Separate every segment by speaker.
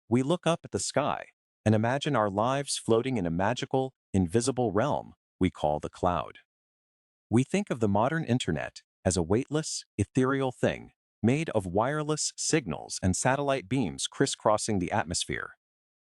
Speaker 1: We look up at the sky and imagine our lives floating in a magical, invisible realm we call the cloud. We think of the modern internet as a weightless, ethereal thing made of wireless signals and satellite beams crisscrossing the atmosphere.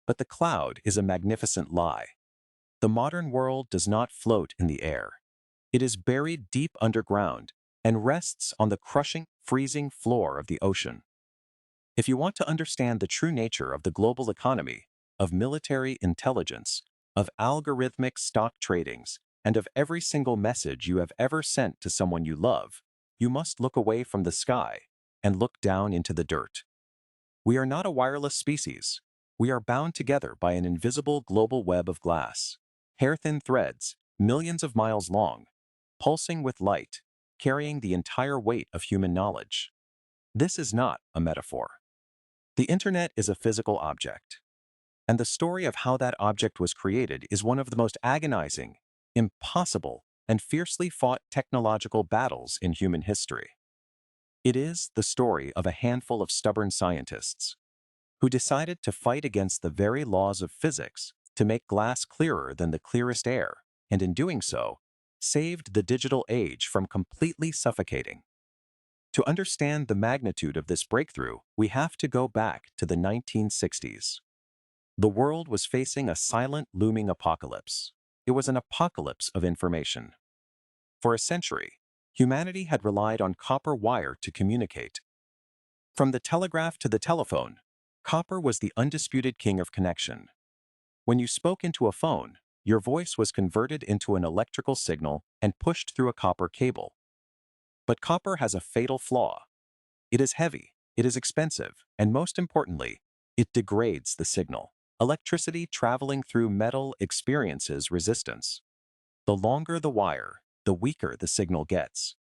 Speaker 1: But the cloud is a magnificent lie. The modern world does not float in the air. It is buried deep underground and rests on the crushing, freezing floor of the ocean. If you want to understand the true nature of the global economy, of military intelligence, of algorithmic stock tradings, and of every single message you have ever sent to someone you love, you must look away from the sky and look down into the dirt. We are not a wireless species. We are bound together by an invisible global web of glass. Hair-thin threads, millions of miles long, pulsing with light, carrying the entire weight of human knowledge. This is not a metaphor. The internet is a physical object, and the story of how that object was created is one of the most agonizing, impossible, and fiercely fought technological battles in human history. It is the story of a handful of stubborn scientists who decided to fight against the very laws of physics to make glass clearer than the clearest air, and in doing so, saved the digital age from completely suffocating. To understand the magnitude of this breakthrough, we have to go back to the 1960s. The world was facing a silent, looming apocalypse. It was an apocalypse of information. For a century, humanity had relied on copper wire to communicate. From the telegraph to the telephone, copper was the undisputed king of connection. When you spoke into a phone, your voice was converted into an electrical signal and pushed through a copper cable. But copper has a fatal flaw. It is heavy, it is expensive, and most importantly, it degrades the signal. Electricity traveling through metal experiences resistance. The longer the wire, the weaker the signal gets.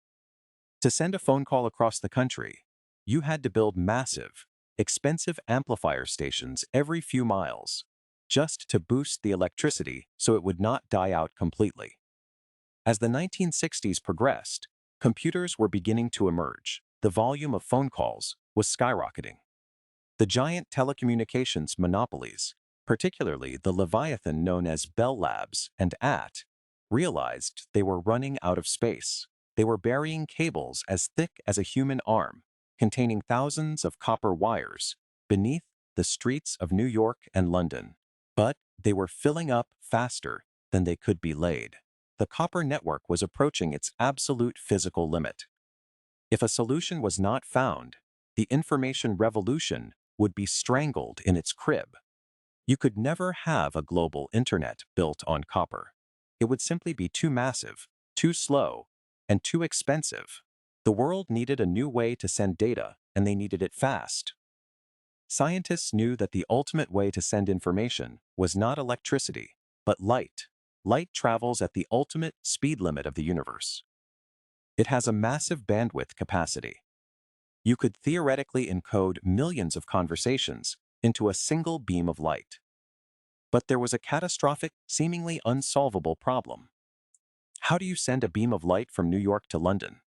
Speaker 1: To send a phone call across the country, you had to build massive, expensive amplifier stations every few miles, just to boost the electricity so it would not die out completely. As the 1960s progressed, computers were beginning to emerge. The volume of phone calls was skyrocketing. The giant telecommunications monopolies, particularly the leviathan known as Bell Labs and AT, realized they were running out of space. They were burying cables as thick as a human arm, containing thousands of copper wires, beneath the streets of New York and London. But they were filling up faster than they could be laid. The copper network was approaching its absolute physical limit. If a solution was not found, the information revolution would be strangled in its crib. You could never have a global internet built on copper. It would simply be too massive, too slow, and too expensive. The world needed a new way to send data, and they needed it fast. Scientists knew that the ultimate way to send information was not electricity, but light. Light travels at the ultimate speed limit of the universe. It has a massive bandwidth capacity. You could theoretically encode millions of conversations into a single beam of light. But there was a catastrophic, seemingly unsolvable problem. How do you send a beam of light from New York to London?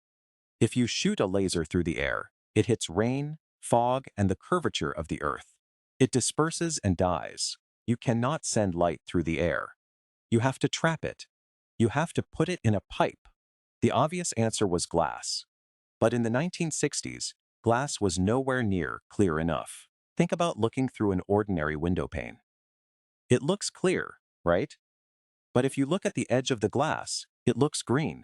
Speaker 1: If you shoot a laser through the air, it hits rain, fog, and the curvature of the Earth. It disperses and dies. You cannot send light through the air. You have to trap it. You have to put it in a pipe. The obvious answer was glass. But in the 1960s, glass was nowhere near clear enough. Think about looking through an ordinary window pane. It looks clear, right? But if you look at the edge of the glass, it looks green.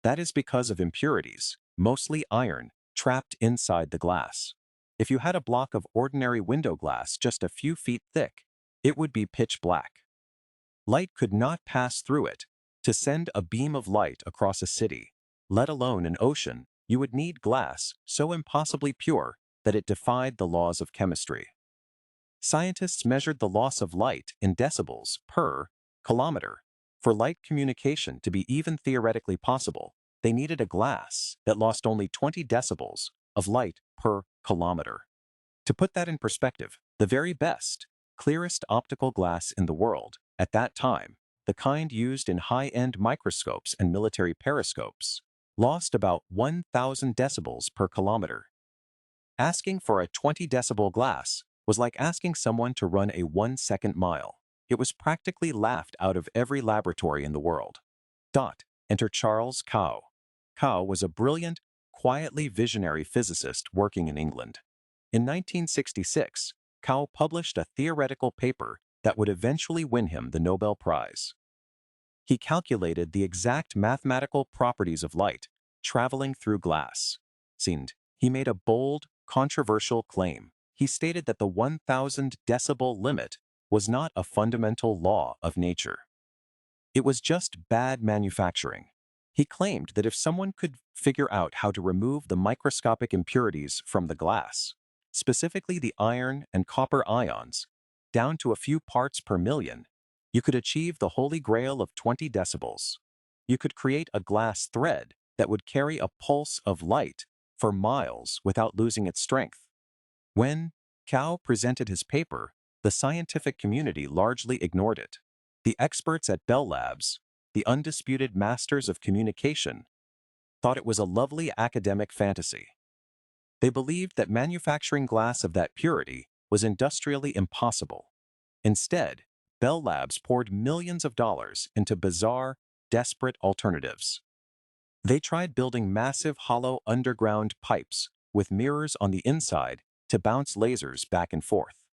Speaker 1: That is because of impurities, mostly iron, trapped inside the glass. If you had a block of ordinary window glass just a few feet thick, it would be pitch black. Light could not pass through it. To send a beam of light across a city, let alone an ocean, you would need glass so impossibly pure that it defied the laws of chemistry. Scientists measured the loss of light in decibels per kilometer. For light communication to be even theoretically possible, they needed a glass that lost only 20 decibels of light per kilometer. To put that in perspective, the very best, clearest optical glass in the world, at that time, the kind used in high-end microscopes and military periscopes, lost about 1,000 decibels per kilometer. Asking for a 20 decibel glass was like asking someone to run a 1-second mile. It was practically laughed out of every laboratory in the world. Enter Charles Cow. Cow was a brilliant, quietly visionary physicist working in England. In 1966, Cow published a theoretical paper that would eventually win him the Nobel Prize. He calculated the exact mathematical properties of light traveling through glass. He made a bold, controversial claim. He stated that the 1,000 decibel limit was not a fundamental law of nature. It was just bad manufacturing. He claimed that if someone could figure out how to remove the microscopic impurities from the glass, specifically the iron and copper ions, down to a few parts per million, you could achieve the holy grail of 20 decibels. You could create a glass thread that would carry a pulse of light for miles without losing its strength. When Cow presented his paper, the scientific community largely ignored it. The experts at Bell Labs, the undisputed masters of communication, thought it was a lovely academic fantasy. They believed that manufacturing glass of that purity was industrially impossible. Instead, Bell Labs poured millions of dollars into bizarre, desperate alternatives. They tried building massive hollow underground pipes with mirrors on the inside to bounce lasers back and forth.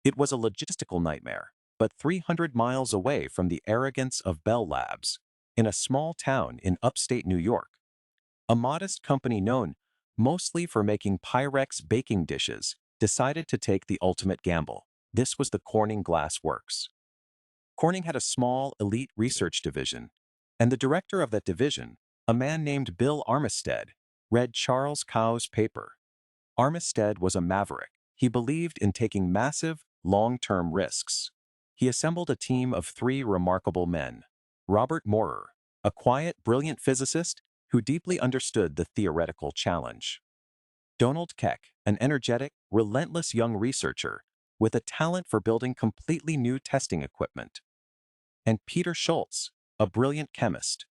Speaker 1: It was a logistical nightmare, but 300 miles away from the arrogance of Bell Labs, in a small town in upstate New York, a modest company known mostly for making Pyrex baking dishes decided to take the ultimate gamble. This was the Corning Glass Works. Corning had a small, elite research division, and the director of that division, a man named Bill Armistead, read Charles Cow's paper. Armistead was a maverick. He believed in taking massive, long-term risks. He assembled a team of 3 remarkable men. Robert Maurer, a quiet, brilliant physicist who deeply understood the theoretical challenge. Donald Keck, an energetic, relentless young researcher with a talent for building completely new testing equipment. And Peter Schultz, a brilliant chemist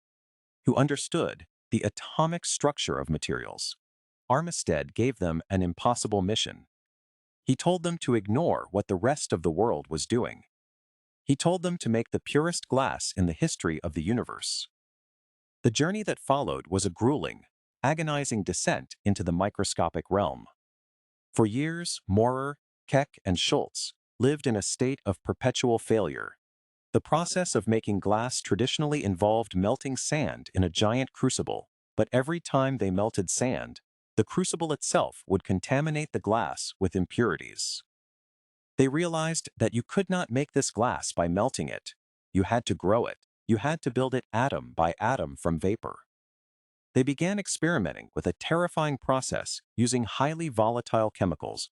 Speaker 1: who understood the atomic structure of materials. Armistead gave them an impossible mission. He told them to ignore what the rest of the world was doing. He told them to make the purest glass in the history of the universe. The journey that followed was a grueling, agonizing descent into the microscopic realm. For years, Maurer, Keck, and Schultz lived in a state of perpetual failure. The process of making glass traditionally involved melting sand in a giant crucible, but every time they melted sand, the crucible itself would contaminate the glass with impurities. They realized that you could not make this glass by melting it. You had to grow it. You had to build it atom by atom from vapor. They began experimenting with a terrifying process using highly volatile chemicals.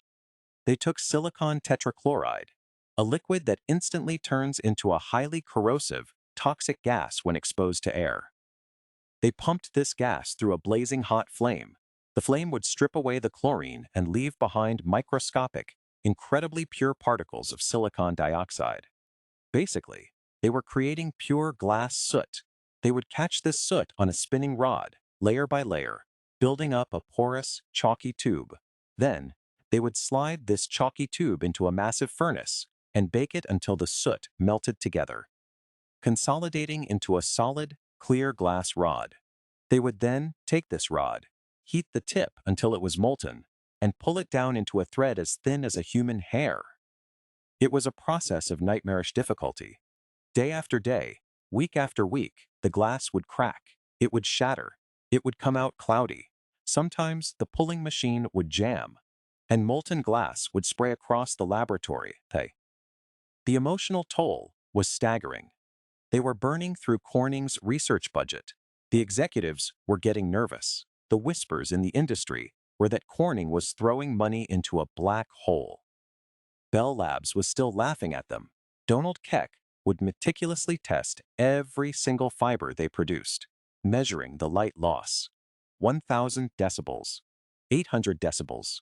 Speaker 1: They took silicon tetrachloride, a liquid that instantly turns into a highly corrosive, toxic gas when exposed to air. They pumped this gas through a blazing hot flame. The flame would strip away the chlorine and leave behind microscopic, incredibly pure particles of silicon dioxide. Basically, they were creating pure glass soot. They would catch this soot on a spinning rod, layer by layer, building up a porous, chalky tube. Then, they would slide this chalky tube into a massive furnace and bake it until the soot melted together, consolidating into a solid, clear glass rod. They would then take this rod, heat the tip until it was molten, and pull it down into a thread as thin as a human hair. It was a process of nightmarish difficulty. Day after day, week after week, the glass would crack, it would shatter, it would come out cloudy. Sometimes the pulling machine would jam, and molten glass would spray across the laboratory. The emotional toll was staggering. They were burning through Corning's research budget. The executives were getting nervous. The whispers in the industry were that Corning was throwing money into a black hole. Bell Labs was still laughing at them. Donald Keck would meticulously test every single fiber they produced, measuring the light loss. 1,000 decibels, 800 decibels,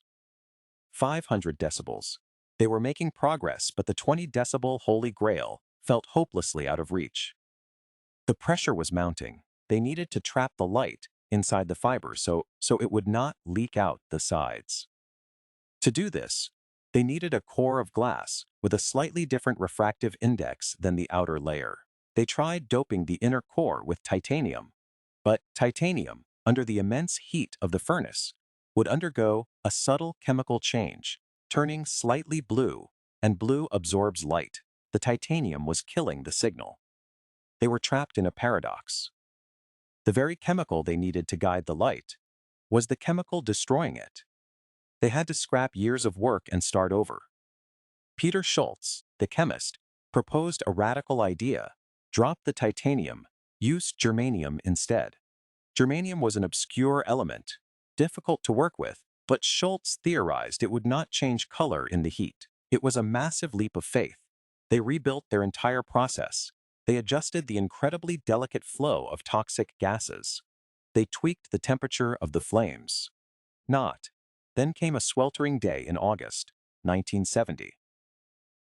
Speaker 1: 500 decibels. They were making progress, but the 20 decibel holy grail felt hopelessly out of reach. The pressure was mounting. They needed to trap the light inside the fiber so it would not leak out the sides. To do this, They needed a core of glass with a slightly different refractive index than the outer layer. They tried doping the inner core with titanium, but titanium, under the immense heat of the furnace, would undergo a subtle chemical change, turning slightly blue, and blue absorbs light. The titanium was killing the signal. They were trapped in a paradox. The very chemical they needed to guide the light was the chemical destroying it. They had to scrap years of work and start over. Peter Schultz, the chemist, proposed a radical idea: drop the titanium, use germanium instead. Germanium was an obscure element, difficult to work with, but Schultz theorized it would not change color in the heat. It was a massive leap of faith. They rebuilt their entire process. They adjusted the incredibly delicate flow of toxic gases. They tweaked the temperature of the flames. Not. Then came a sweltering day in August, 1970.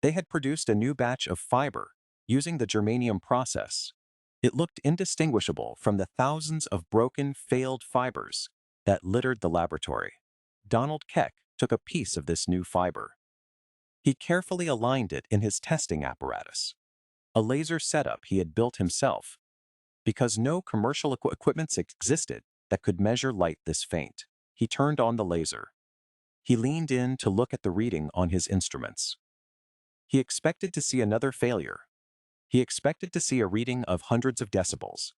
Speaker 1: They had produced a new batch of fiber using the germanium process. It looked indistinguishable from the thousands of broken, failed fibers that littered the laboratory. Donald Keck took a piece of this new fiber. He carefully aligned it in his testing apparatus, a laser setup he had built himself, because no commercial equipment existed that could measure light this faint. He turned on the laser. He leaned in to look at the reading on his instruments. He expected to see another failure. He expected to see a reading of hundreds of decibels.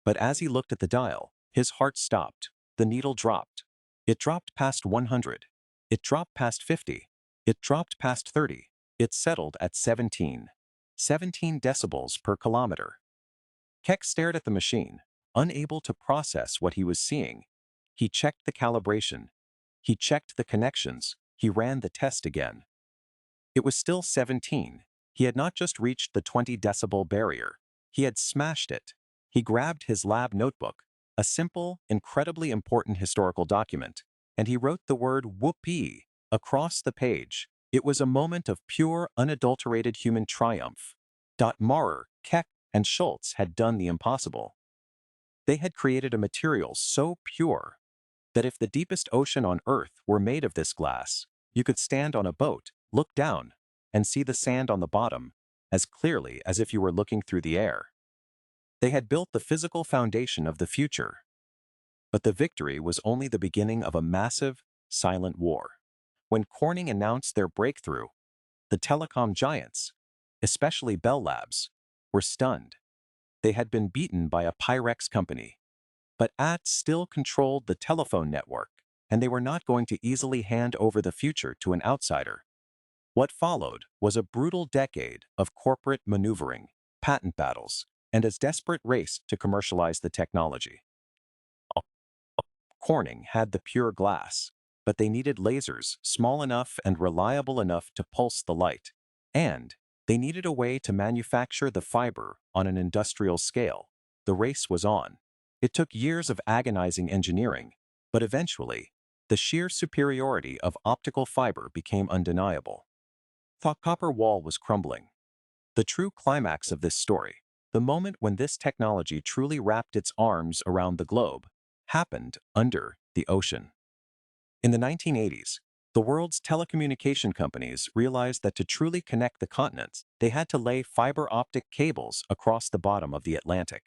Speaker 1: But as he looked at the dial, his heart stopped. The needle dropped. It dropped past 100. It dropped past 50. It dropped past 30. It settled at 17. 17 decibels per kilometer. Keck stared at the machine, unable to process what he was seeing. He checked the calibration. He checked the connections. He ran the test again. It was still 17. He had not just reached the 20 decibel barrier. He had smashed it. He grabbed his lab notebook, a simple, incredibly important historical document, and he wrote the word whoopee across the page. It was a moment of pure, unadulterated human triumph. Maurer, Keck, and Schultz had done the impossible. They had created a material so pure that if the deepest ocean on Earth were made of this glass, you could stand on a boat, look down, and see the sand on the bottom as clearly as if you were looking through the air. They had built the physical foundation of the future. But the victory was only the beginning of a massive, silent war. When Corning announced their breakthrough, the telecom giants, especially Bell Labs, were stunned. They had been beaten by a Pyrex company. But AT still controlled the telephone network, and they were not going to easily hand over the future to an outsider. What followed was a brutal decade of corporate maneuvering, patent battles, and a desperate race to commercialize the technology. Corning had the pure glass, but they needed lasers small enough and reliable enough to pulse the light. And they needed a way to manufacture the fiber on an industrial scale. The race was on. It took years of agonizing engineering, but eventually, the sheer superiority of optical fiber became undeniable. The copper wall was crumbling. The true climax of this story, the moment when this technology truly wrapped its arms around the globe, happened under the ocean. In the 1980s, the world's telecommunication companies realized that to truly connect the continents, they had to lay fiber optic cables across the bottom of the Atlantic.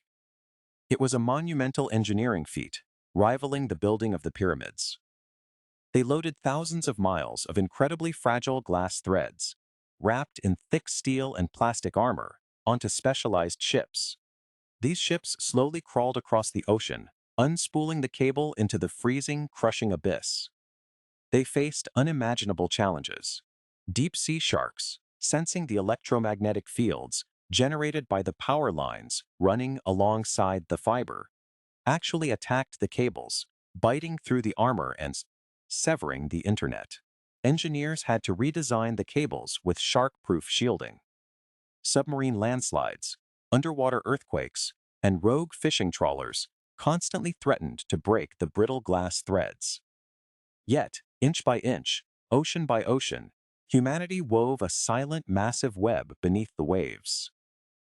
Speaker 1: It was a monumental engineering feat, rivaling the building of the pyramids. They loaded thousands of miles of incredibly fragile glass threads, wrapped in thick steel and plastic armor, onto specialized ships. These ships slowly crawled across the ocean, unspooling the cable into the freezing, crushing abyss. They faced unimaginable challenges. Deep-sea sharks, sensing the electromagnetic fields generated by the power lines running alongside the fiber, actually attacked the cables, biting through the armor and severing the internet. Engineers had to redesign the cables with shark-proof shielding. Submarine landslides, underwater earthquakes, and rogue fishing trawlers constantly threatened to break the brittle glass threads. Yet, inch by inch, ocean by ocean, humanity wove a silent, massive web beneath the waves.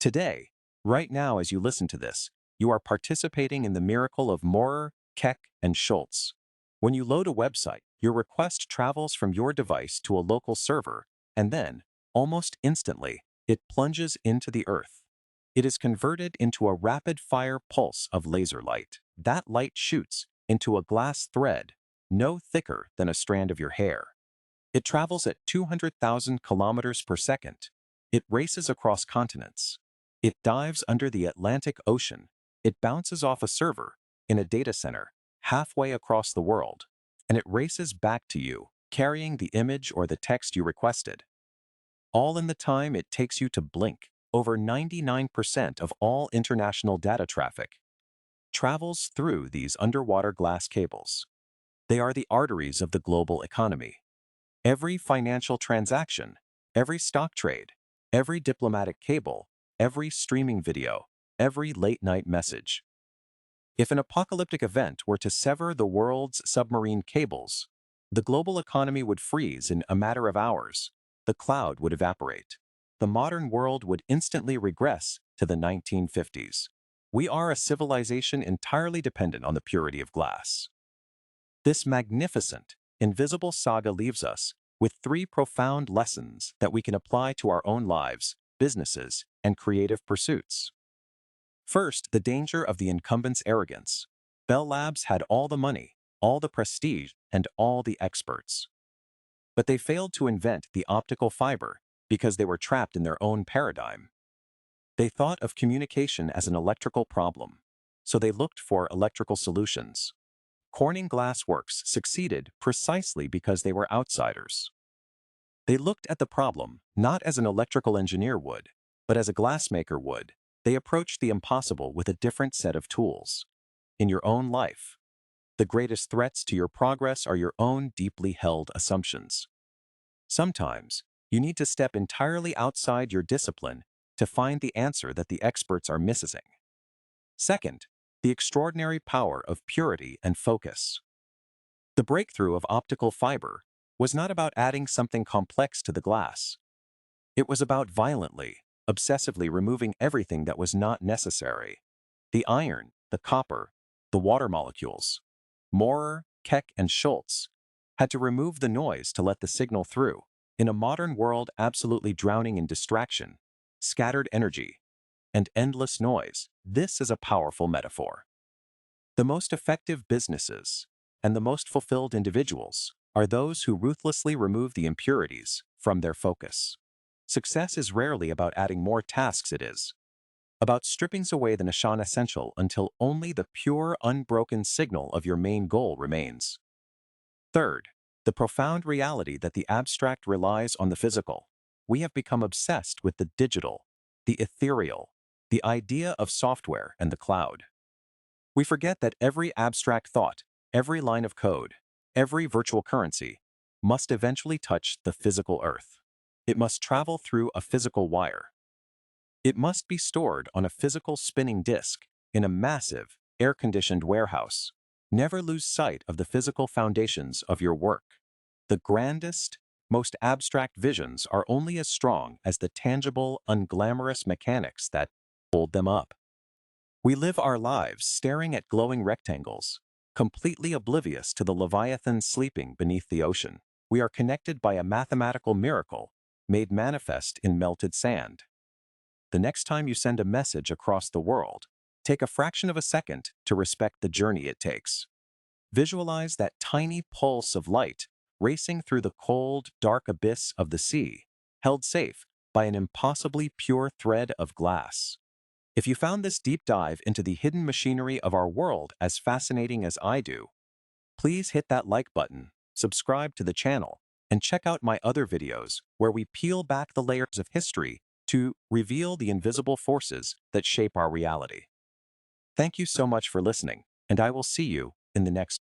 Speaker 1: Today, right now as you listen to this, you are participating in the miracle of Maurer, Keck, and Schultz. When you load a website, Your request travels from your device to a local server, and then, almost instantly, it plunges into the earth. It is converted into a rapid-fire pulse of laser light. That light shoots into a glass thread, no thicker than a strand of your hair. It travels at 200,000 kilometers per second. It races across continents. It dives under the Atlantic Ocean. It bounces off a server in a data center halfway across the world, and it races back to you, carrying the image or the text you requested. All in the time it takes you to blink. Over 99% of all international data traffic travels through these underwater glass cables. They are the arteries of the global economy. Every financial transaction, every stock trade, every diplomatic cable, every streaming video, every late-night message. If an apocalyptic event were to sever the world's submarine cables, the global economy would freeze in a matter of hours. The cloud would evaporate. The modern world would instantly regress to the 1950s. We are a civilization entirely dependent on the purity of glass. This magnificent, invisible saga leaves us with three profound lessons that we can apply to our own lives, businesses, and creative pursuits. First, the danger of the incumbent's arrogance. Bell Labs had all the money, all the prestige, and all the experts. But they failed to invent the optical fiber because they were trapped in their own paradigm. They thought of communication as an electrical problem, so they looked for electrical solutions. Corning Glass Works succeeded precisely because they were outsiders. They looked at the problem not as an electrical engineer would, but as a glassmaker would. They approached the impossible with a different set of tools. In your own life, the greatest threats to your progress are your own deeply held assumptions. Sometimes, you need to step entirely outside your discipline to find the answer that the experts are missing. Second, the extraordinary power of purity and focus. The breakthrough of optical fiber was not about adding something complex to the glass. It was about violently, obsessively removing everything that was not necessary. The iron, the copper, the water molecules. Maurer, Keck, and Schultz had to remove the noise to let the signal through. In a modern world absolutely drowning in distraction, scattered energy, and endless noise, this is a powerful metaphor. The most effective businesses and the most fulfilled individuals are those who ruthlessly remove the impurities from their focus. Success is rarely about adding more tasks, it is about stripping away the non-essential until only the pure, unbroken signal of your main goal remains. Third, the profound reality that the abstract relies on the physical. We have become obsessed with the digital, the ethereal, the idea of software and the cloud. We forget that every abstract thought, every line of code, every virtual currency must eventually touch the physical earth. It must travel through a physical wire. It must be stored on a physical spinning disk in a massive, air-conditioned warehouse. Never lose sight of the physical foundations of your work. The grandest, most abstract visions are only as strong as the tangible, unglamorous mechanics that hold them up. We live our lives staring at glowing rectangles, completely oblivious to the leviathan sleeping beneath the ocean. We are connected by a mathematical miracle made manifest in melted sand. The next time you send a message across the world, take a fraction of a second to respect the journey it takes. Visualize that tiny pulse of light racing through the cold, dark abyss of the sea, held safe by an impossibly pure thread of glass. If you found this deep dive into the hidden machinery of our world as fascinating as I do, please hit that like button, subscribe to the channel, and check out my other videos where we peel back the layers of history to reveal the invisible forces that shape our reality. Thank you so much for listening, and I will see you in the next